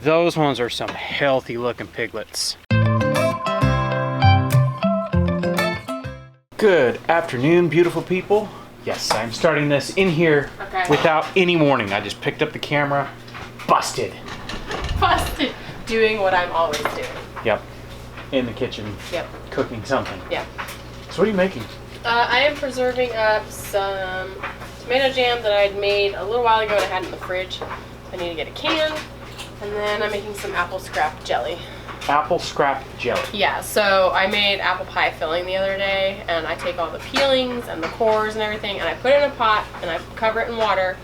Those ones are some healthy looking piglets. Good afternoon, beautiful people. Yes, I'm starting this in here without any warning. I just picked up the camera, busted. Busted. Doing what I'm always doing. Yep. In the kitchen. Yep. Cooking something. Yep. So what are you making? I am preserving up some tomato jam that I had made a little while ago and I had in the fridge. I need to get a can. And then I'm making some apple scrap jelly. Apple scrap jelly. Yeah, so I made apple pie filling the other day, and I take all the peelings and the cores and everything, and I put it in a pot, and I cover it in water,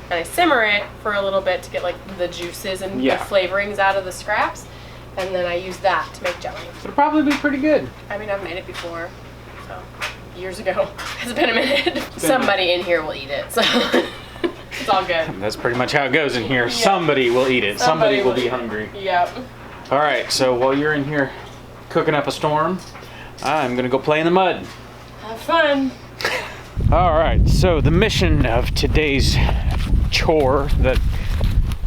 and I simmer it for a little bit to get like the juices and the flavorings out of the scraps, and then I use that to make jelly. It'll probably be pretty good. I mean, I've made it before, so years ago. It's been a minute. Somebody in here will eat it, so it's all good. That's pretty much how it goes in here. Yep. Somebody will eat it. Somebody will be hungry. Yep. All right, so while you're in here cooking up a storm, I'm gonna go play in the mud. Have fun. All right, so the mission of today's chore that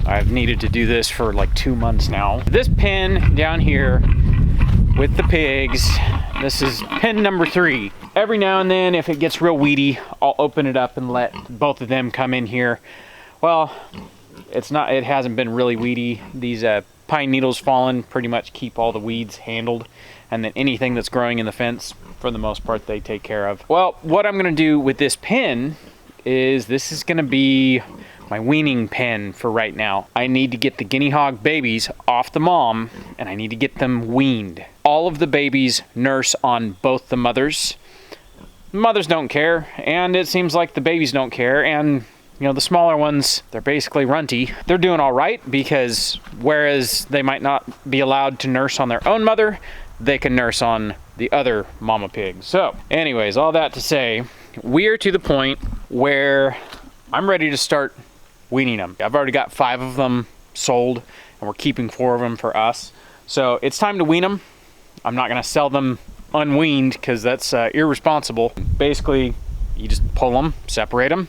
I've needed to do this for like 2 months now. This pen down here with the pigs, this is pen number 3. Every now and then, if it gets real weedy, I'll open it up and let both of them come in here. Well, it hasn't been really weedy. These pine needles fallen pretty much keep all the weeds handled, and then anything that's growing in the fence, for the most part, they take care of. Well, what I'm gonna do with this pen is this is gonna be my weaning pen for right now. I need to get the guinea hog babies off the mom, and I need to get them weaned. All of the babies nurse on both the mothers. Mothers don't care, and it seems like the babies don't care, and you know, the smaller ones, they're basically runty. They're doing all right because whereas they might not be allowed to nurse on their own mother, they can nurse on the other mama pig. So anyways, all that to say, we're to the point where I'm ready to start weaning them. I've already got 5 of them sold, and we're keeping 4 of them for us. So it's time to wean them. I'm not gonna sell them unweaned because that's irresponsible. Basically, you just pull them, separate them.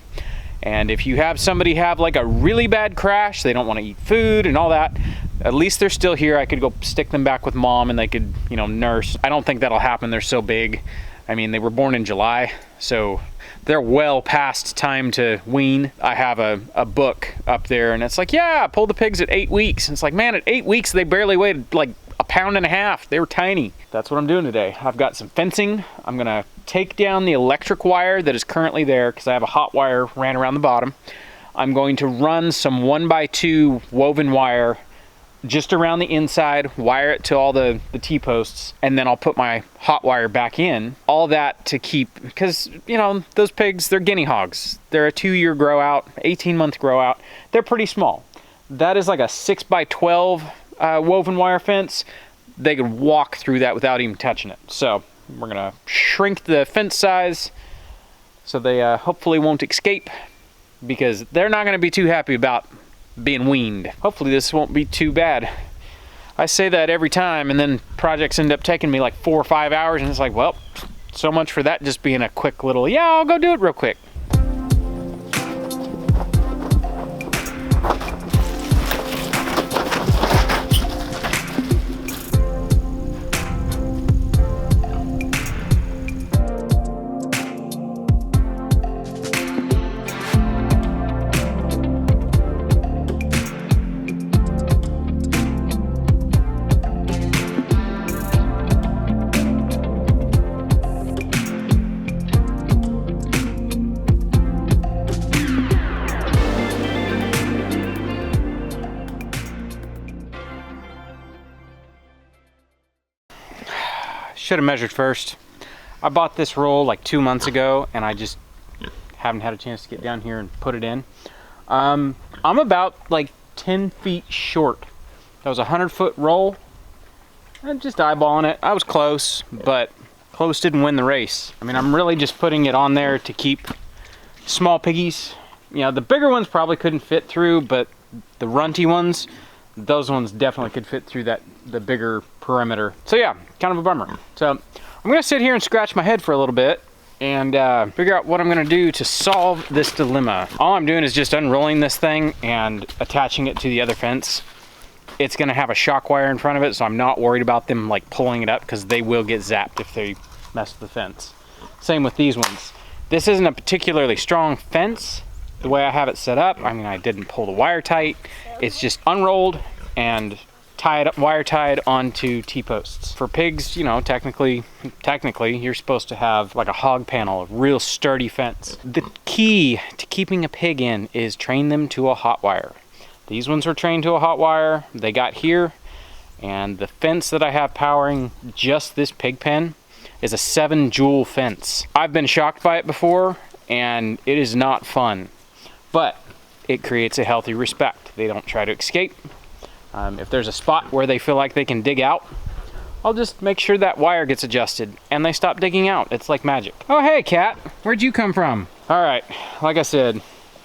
And if you have somebody have like a really bad crash, they don't want to eat food and all that, at least they're still here. I could go stick them back with mom and they could, you know, nurse. I don't think that'll happen. They're so big. I mean, they were born in July, so they're well past time to wean. I have a book up there and it's like, yeah, pull the pigs at 8 weeks. And it's like, man, at 8 weeks, they barely weighed like 1.5 pounds. They were tiny. That's what I'm doing today. I've got some fencing. I'm gonna take down the electric wire that is currently there because I have a hot wire ran around the bottom. I'm going to run some 1x2 woven wire just around the inside, wire it to all the T-posts, and then I'll put my hot wire back in. All that to keep, because, you know, those pigs, they're guinea hogs. They're a 2-year grow out, 18-month grow out. They're pretty small. That is like a 6x12 woven wire fence. They could walk through that without even touching it. So we're gonna shrink the fence size so they hopefully won't escape, because they're not gonna be too happy about being weaned. Hopefully this won't be too bad. I say that every time, and then projects end up taking me like 4 or 5 hours, and it's like, well, so much for that just being a quick little, yeah, I'll go do it real quick. Should have measured first. I bought this roll like 2 months ago, and I just haven't had a chance to get down here and put it in. I'm about like 10 feet short. That was a 100-foot roll. I'm just eyeballing it. I was close, but close didn't win the race. I mean, I'm really just putting it on there to keep small piggies. You know, the bigger ones probably couldn't fit through, but the runty ones, those ones definitely could fit through the bigger perimeter. So yeah, kind of a bummer. So I'm gonna sit here and scratch my head for a little bit and figure out what I'm gonna do to solve this dilemma. All I'm doing is just unrolling this thing and attaching it to the other fence. it's gonna have a shock wire in front of it, so I'm not worried about them like pulling it up, because they will get zapped if they mess with the fence. Same with these ones. This isn't a particularly strong fence the way I have it set up. I mean, I didn't pull the wire tight. It's just unrolled and tied up, wire tied onto T-posts. For pigs, you know, technically you're supposed to have like a hog panel, a real sturdy fence. The key to keeping a pig in is train them to a hot wire. These ones are trained to a hot wire. They got here, and the fence that I have powering just this pig pen is a 7-joule fence. I've been shocked by it before, and it is not fun, but it creates a healthy respect. They don't try to escape. If there's a spot where they feel like they can dig out, I'll just make sure that wire gets adjusted and they stop digging out. It's like magic. Oh, hey, cat, where'd you come from? All right, like I said,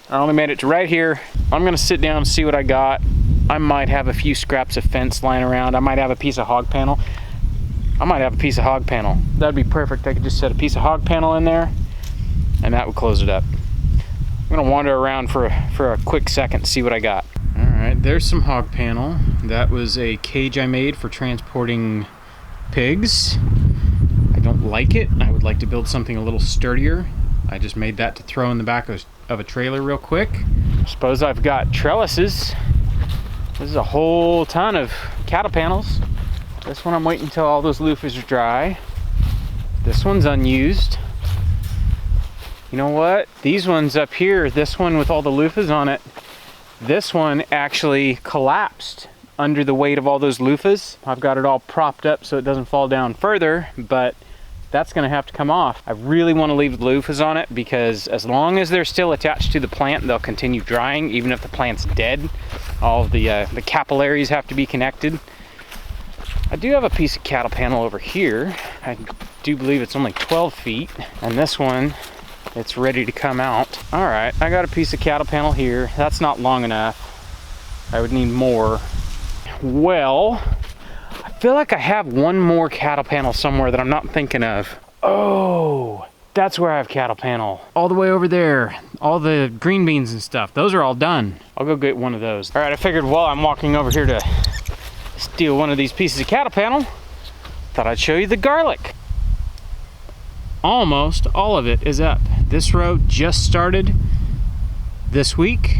I only made it to right here. I'm gonna sit down and see what I got. I might have a few scraps of fence lying around. I might have a piece of hog panel. That'd be perfect. I could just set a piece of hog panel in there and that would close it up. I'm gonna wander around for a quick second, see what I got. All right, there's some hog panel. That was a cage I made for transporting pigs. I don't like it. I would like to build something a little sturdier. I just made that to throw in the back of a trailer real quick. Suppose I've got trellises. This is a whole ton of cattle panels. This one I'm waiting until all those loofahs are dry. This one's unused. You know what? These ones up here, this one with all the loofahs on it, this one actually collapsed under the weight of all those loofahs. I've got it all propped up so it doesn't fall down further, but that's gonna have to come off. I really wanna leave the loofahs on it because as long as they're still attached to the plant, they'll continue drying, even if the plant's dead. All of the capillaries have to be connected. I do have a piece of cattle panel over here. I do believe it's only 12 feet, and this one, it's ready to come out. All right, I got a piece of cattle panel here. That's not long enough. I would need more. Well, I feel like I have one more cattle panel somewhere that I'm not thinking of. Oh, that's where I have cattle panel. All the way over there. All the green beans and stuff. Those are all done. I'll go get one of those. All right, I figured while I'm walking over here to steal one of these pieces of cattle panel, thought I'd show you the garlic. Almost all of it is up. This row just started this week.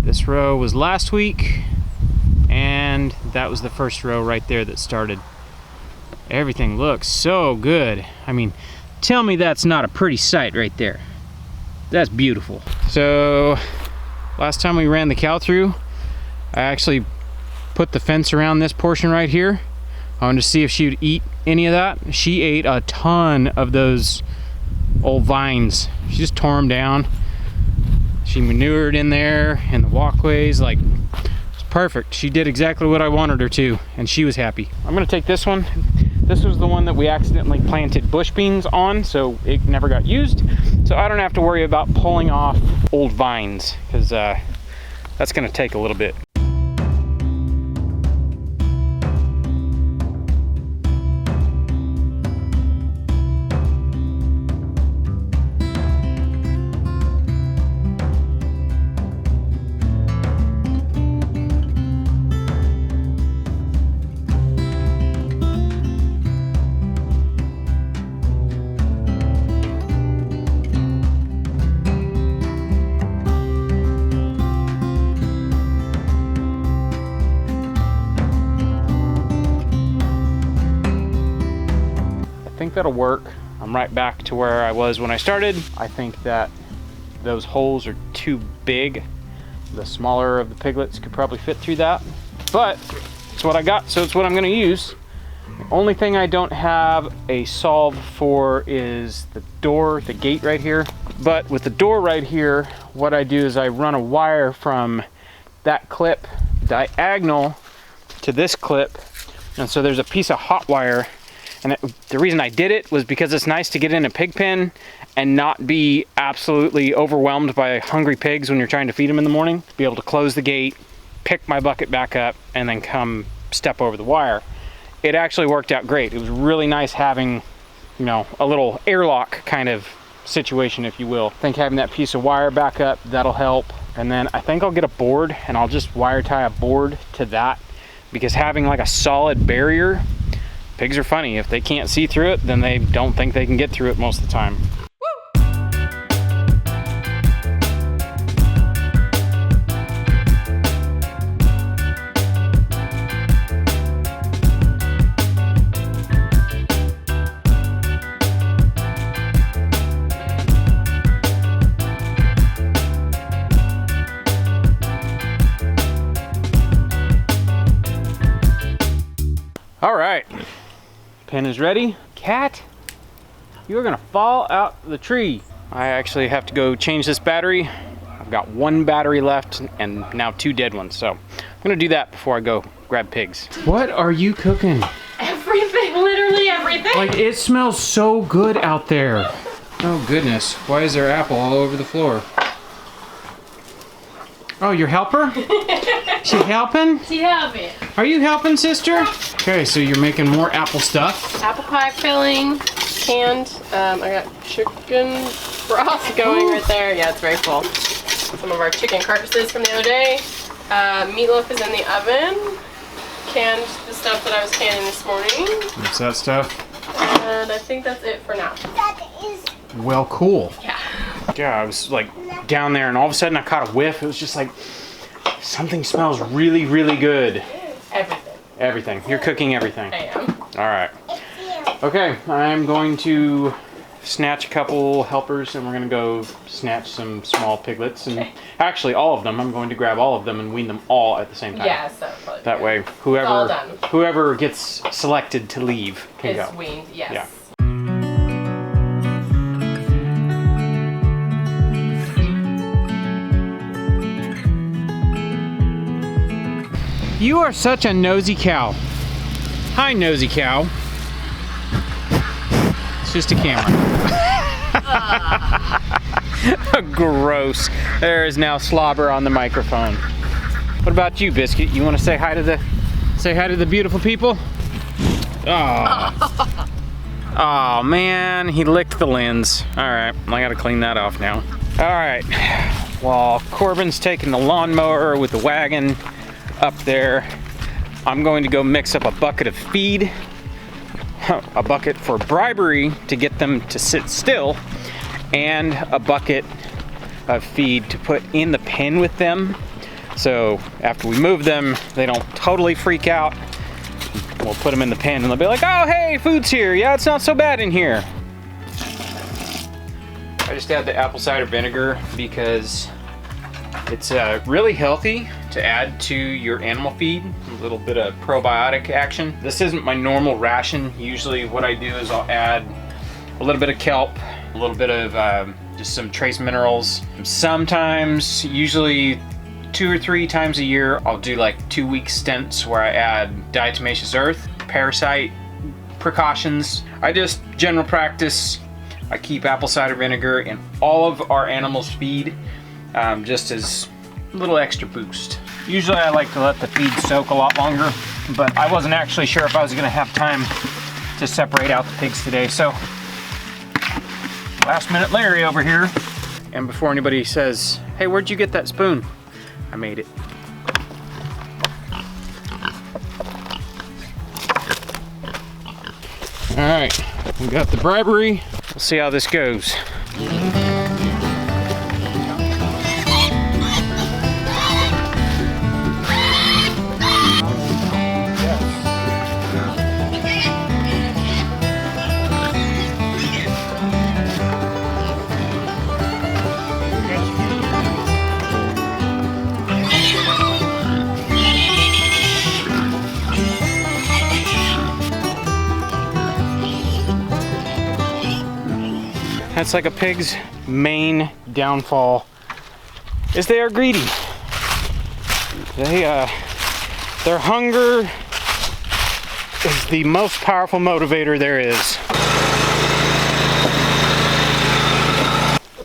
This row was last week. And that was the first row right there that started. Everything looks so good. I mean, tell me that's not a pretty sight right there. That's beautiful. So, last time we ran the cow through, I actually put the fence around this portion right here. I wanted to see if she would eat any of that. She ate a ton of those old vines. She just tore them down. She manured in there in the walkways. Like, it's perfect. She did exactly what I wanted her to, and she was happy. I'm gonna take this one. This was the one that we accidentally planted bush beans on, so it never got used. So I don't have to worry about pulling off old vines, because that's gonna take a little bit. I think that'll work. I'm right back to where I was when I started. I think that those holes are too big. The smaller of the piglets could probably fit through that, but it's what I got, so it's what I'm gonna use. The only thing I don't have a solve for is the door, the gate right here. But with the door right here, what I do is I run a wire from that clip diagonal to this clip, and so there's a piece of hot wire. And the reason I did it was because it's nice to get in a pig pen and not be absolutely overwhelmed by hungry pigs when you're trying to feed them in the morning. Be able to close the gate, pick my bucket back up, and then come step over the wire. It actually worked out great. It was really nice having, you know, a little airlock kind of situation, if you will. I think having that piece of wire back up, that'll help. And then I think I'll get a board and I'll just wire tie a board to that because having like a solid barrier, pigs are funny. If they can't see through it, then they don't think they can get through it most of the time. All right, pen is ready. Cat, you are gonna fall out the tree. I actually have to go change this battery. I've got one battery left and now 2 dead ones. So I'm gonna do that before I go grab pigs. What are you cooking? Everything, literally everything. Like, it smells so good out there. Oh goodness, why is there apple all over the floor? Oh, your helper? She helping? She helping. Are you helping, sister? Okay, so you're making more apple stuff. Apple pie filling, canned. I got chicken broth going right there. Yeah, it's very full. Some of our chicken carcasses from the other day. Meatloaf is in the oven. Canned the stuff that I was canning this morning. What's that stuff? And I think that's it for now. That is. Well, cool. Yeah. Yeah, I was like down there and all of a sudden I caught a whiff. It was just like, something smells really, really good. Everything. Everything. You're cooking everything. I am. All right. Okay, I'm going to snatch a couple helpers and we're going to go snatch some small piglets. And actually all of them, I'm going to grab all of them and wean them all at the same time. Yes, that would probably That be way, good. It's all done. whoever gets selected to leave can It's go. weaned, yes. Yeah. You are such a nosy cow. Hi, nosy cow. It's just a camera. Gross. There is now slobber on the microphone. What about you, Biscuit? You want to say hi to the beautiful people? Oh. Oh man, he licked the lens. All right, I gotta clean that off now. All right. While Corbin's taking the lawnmower with the wagon up there, I'm going to go mix up a bucket of feed, a bucket for bribery to get them to sit still, and a bucket of feed to put in the pen with them. So after we move them, they don't totally freak out. We'll put them in the pen and they'll be like, oh, hey, food's here. Yeah, it's not so bad in here. I just add the apple cider vinegar because it's really healthy to add to your animal feed. A little bit of probiotic action. This isn't my normal ration. Usually what I do is I'll add a little bit of kelp, a little bit of just some trace minerals. Sometimes, usually 2 or 3 times a year, I'll do like 2-week stints where I add diatomaceous earth, parasite precautions. I just general practice. I keep apple cider vinegar in all of our animals' feed, just as a little extra boost. Usually I like to let the feed soak a lot longer, but I wasn't actually sure if I was gonna have time to separate out the pigs today, so last minute Larry over here. And before anybody says, hey, where'd you get that spoon? I made it. All right, we got the bribery. We'll see how this goes. That's like a pig's main downfall, is they are greedy. Their hunger is the most powerful motivator there is.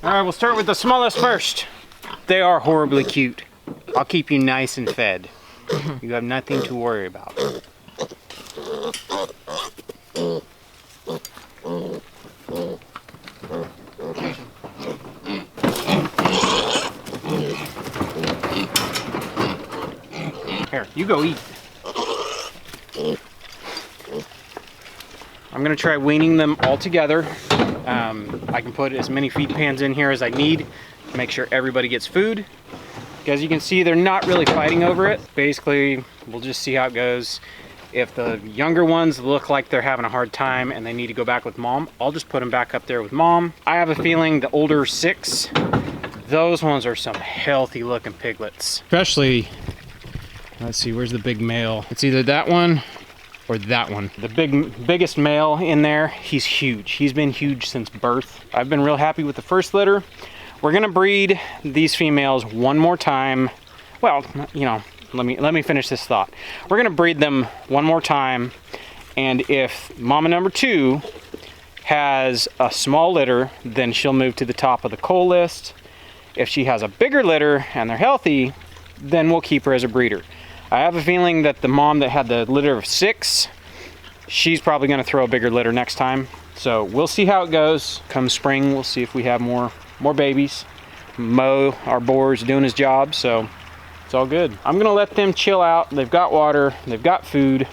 All right, we'll start with the smallest first. They are horribly cute. I'll keep you nice and fed. You have nothing to worry about. Here, you go eat. I'm gonna try weaning them all together. I can put as many feed pans in here as I need to make sure everybody gets food. As you can see, they're not really fighting over it. Basically, we'll just see how it goes. If the younger ones look like they're having a hard time and they need to go back with mom, I'll just put them back up there with mom. I have a feeling the older 6, those ones are some healthy looking piglets. Especially, let's see, where's the big male? It's either that one or that one. The biggest male in there, he's huge. He's been huge since birth. I've been real happy with the first litter. We're gonna breed these females one more time. Well, you know, let me finish this thought. We're gonna breed them one more time, and if mama number 2 has a small litter, then she'll move to the top of the cull list. If she has a bigger litter and they're healthy, then we'll keep her as a breeder. I have a feeling that the mom that had the litter of 6, she's probably gonna throw a bigger litter next time. So we'll see how it goes. Come spring, we'll see if we have more babies. Mo, our boar's doing his job, so it's all good. I'm gonna let them chill out. They've got water, they've got food.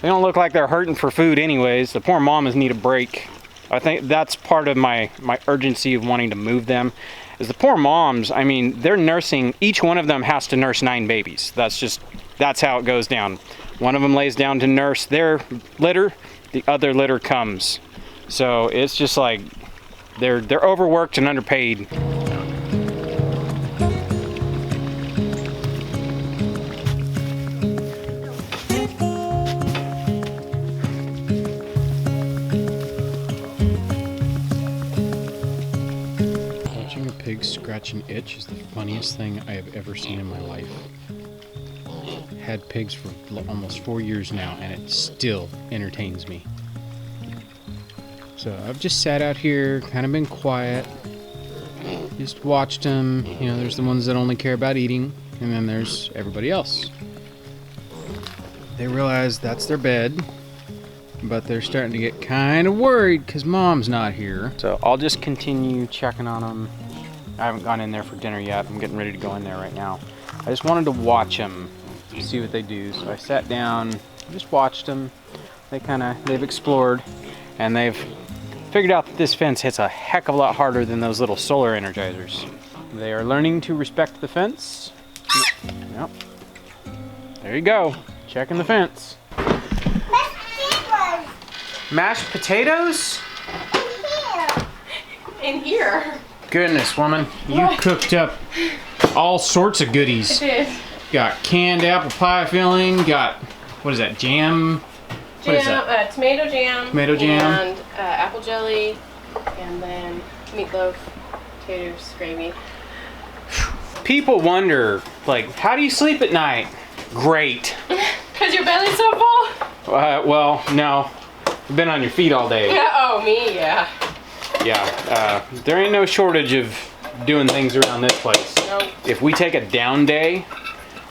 They don't look like they're hurting for food anyways. The poor mamas need a break. I think that's part of my urgency of wanting to move them, is the poor moms, I mean, they're nursing, each one of them has to nurse 9 babies. That's how it goes down. One of them lays down to nurse their litter, the other litter comes. So it's just like, they're overworked and underpaid. Watching a pig scratch an itch is the funniest thing I have ever seen in my life. Had pigs for almost 4 years now, and it still entertains me. So I've just sat out here, kind of been quiet, just watched them. You know, there's the ones that only care about eating, and then there's everybody else. They realize that's their bed, but they're starting to get kind of worried because mom's not here. So I'll just continue checking on them. I haven't gone in there for dinner yet. I'm getting ready to go in there right now. I just wanted to watch them, see what they do. So I sat down, just watched them. They've explored, and they've figured out that this fence hits a heck of a lot harder than those little solar energizers. They are learning to respect the fence. Yep. There you go, checking the fence. Mashed potatoes? In here. Goodness, woman, you cooked up all sorts of goodies. I did. Got canned apple pie filling, got, what is that, jam? What is that? Tomato jam. Tomato jam. And apple jelly. And then meatloaf, potatoes, gravy. People wonder, like, how do you sleep at night? Great. Because your belly's so full? Well, no. You've been on your feet all day. Yeah, oh, me, yeah. Yeah, there ain't no shortage of doing things around this place. Nope. If we take a down day,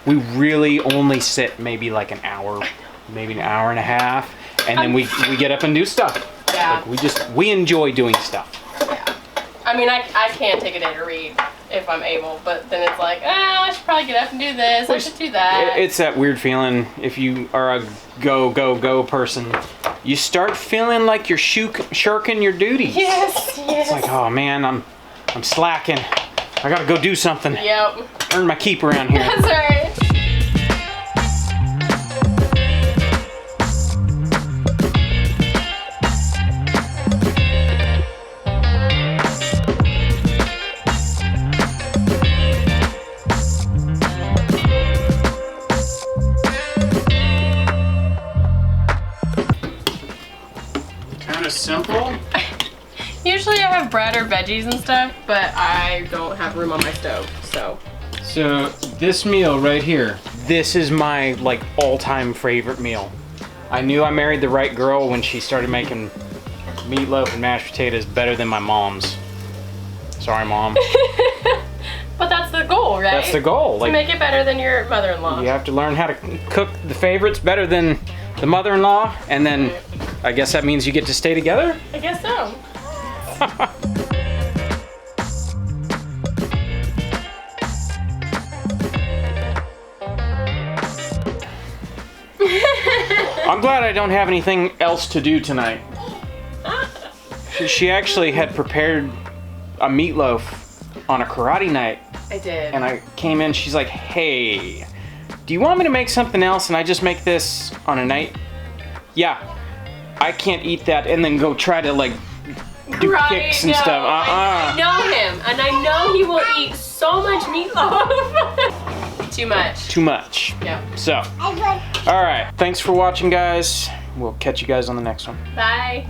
we really only sit maybe like an hour, maybe an hour and a half, and then we get up and do stuff. Yeah. Like we enjoy doing stuff. Yeah. I mean, I can't take a day to read if I'm able, but then it's like, I should probably get up and do this. I should do that. It's that weird feeling if you are a go person. You start feeling like you're shirking your duties. Yes. It's like, oh man, I'm slacking. I gotta go do something. Yep. Earn my keep around here. That's right. Kind of simple. Usually I have bread or veggies and stuff, but I don't have room on my stove, so. So this meal right here, this is my like all-time favorite meal. I knew I married the right girl when she started making meatloaf and mashed potatoes better than my mom's. Sorry, Mom. But that's the goal, right? That's the goal. To make it better than your mother-in-law. You have to learn how to cook the favorites better than the mother-in-law, and then I guess that means you get to stay together? I guess so. I'm glad I don't have anything else to do tonight. She actually had prepared a meatloaf on a karate night. I did. And I came in, she's like, hey, do you want me to make something else and I just make this on a night? Yeah, I can't eat that and then go try to like do kicks and stuff. I know him, and I know he will eat so much meatloaf. Too much. Too much. Yeah. So, all right, thanks for watching, guys. We'll catch you guys on the next one. Bye.